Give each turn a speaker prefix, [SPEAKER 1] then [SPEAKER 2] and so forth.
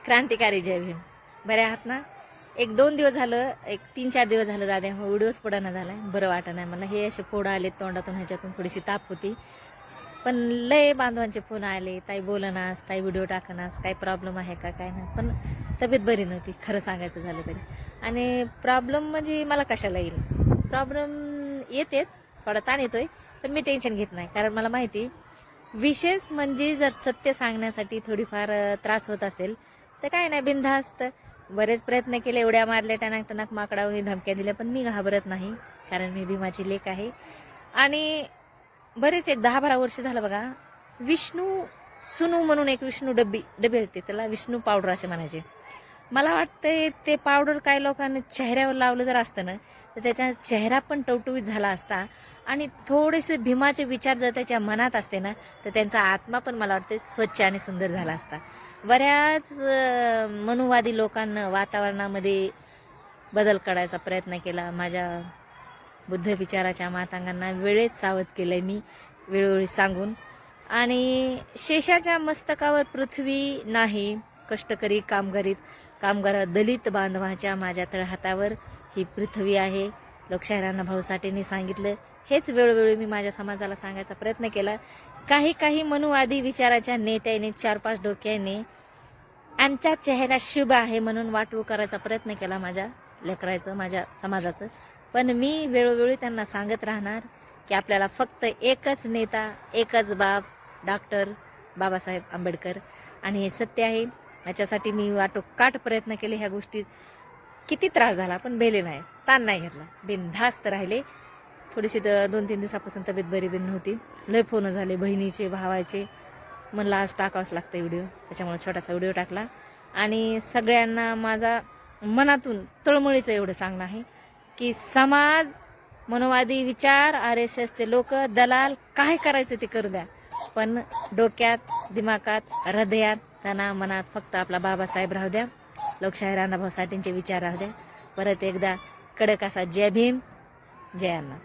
[SPEAKER 1] क्रांतिकारी जय भीम. बरे आहात ना? एक 2 दिवस झालं, एक 3-4 दिवस झालं दादा व्हिडिओच पडना झालाय. बरं वाटत नाही मला. हे असे फोड आले तोंडातून, ह्याच्यातून थोडीशी ताप होती. पण लय बांधवांचे फोन आले, ताई बोलनास, ताई व्हिडिओ टाकनास, काय प्रॉब्लेम आहे का काय नाही. पण तब्येत बरी नव्हती खरं सांगायचं झालं तरी. आणि प्रॉब्लेम म्हणजे मला कशाला येईल, प्रॉब्लेम येतेच, थोडा ताण येतोय, पण मी टेन्शन घेत नाही. कारण मला माहिती, विशेष म्हणजे जर सत्य सांगण्यासाठी थोडीफार त्रास होत असेल तर काय नाही, बिनधास्त. बरेच प्रयत्न केले, उड्या मारल्या, टनाक टनाक माकडावरून धमक्या दिल्या, पण मी घाबरत नाही. कारण मी भीमाची लेक आहे. आणि बरेच एक 10-12 वर्ष झालं बघा, विष्णू सुनू म्हणून एक विष्णू डबे होते, त्याला विष्णू पावडर असे म्हणायचे. मला वाटतंय ते पावडर काही लोकांनी चेहऱ्यावर लावलं जर असतं ना, तर त्याचा चेहरा पण टवटवीत झाला असता. आणि थोडेसे भीमाचे विचार जर त्याच्या मनात असते ना, तर त्यांचा आत्मा पण मला वाटते स्वच्छ आणि सुंदर झाला असता. बऱ्याच मनुवादी लोकांना वातावरणामध्ये बदल करायचा प्रयत्न केला. माझ्या बुद्ध विचाराच्या मातांगांना वेळेस सावध केलंय मी, वेळोवेळी सांगून. आणि शेषाच्या मस्तकावर पृथ्वी नाही, कष्टकरी कामगार दलित बांधवाच्या माझ्या तळहातावर ही पृथ्वी आहे. लोकशाहीरांना भाऊ साठेंनी सांगितलं. हेच वेळोवेळी मी माझ्या समाजाला सांगायचा प्रयत्न केला. काही मनुवादी विचाराच्या नेत्याने 4-5 डोक्याने आमचा चेहरा शुभ आहे म्हणून वाटवू करायचा प्रयत्न केला माझ्या लेकराचं, माझ्या समाजाचं. पण मी वेळोवेळी त्यांना सांगत राहणार की आपल्याला फक्त एकच नेता, एकच बाप, डॉक्टर बाबासाहेब आंबेडकर. आणि हे सत्य आहे. याच्यासाठी मी वाटोकाट प्रयत्न केले. ह्या गोष्टीत किती त्रास झाला पण भेले नाही, ताण नाही घेतला, बिनधास्त राहिले. थोडीशी 2-3 दिवसापासून तब्येत बरी नव्हती. लय फोन झाले बहिणीचे, भावाचे. म्हणलं आज टाकावंच लागतं व्हिडिओ, त्याच्यामुळे छोटासा व्हिडिओ टाकला. आणि सगळ्यांना माझा मनातून तळमळीचं एवढं सांगणं आहे की समाज, मनोवादी विचार, RSSचे लोक, दलाल, काय करायचं ते करू द्या, पण डोक्यात, दिमागात, हृदयात, तना मनात फक्त आपला बाबासाहेब राहू द्या. लोकशाहीर अण्णाभाऊ साठेंचे विचार राहू द्या. परत एकदा कडक असा जय भीम, जय अण्णा.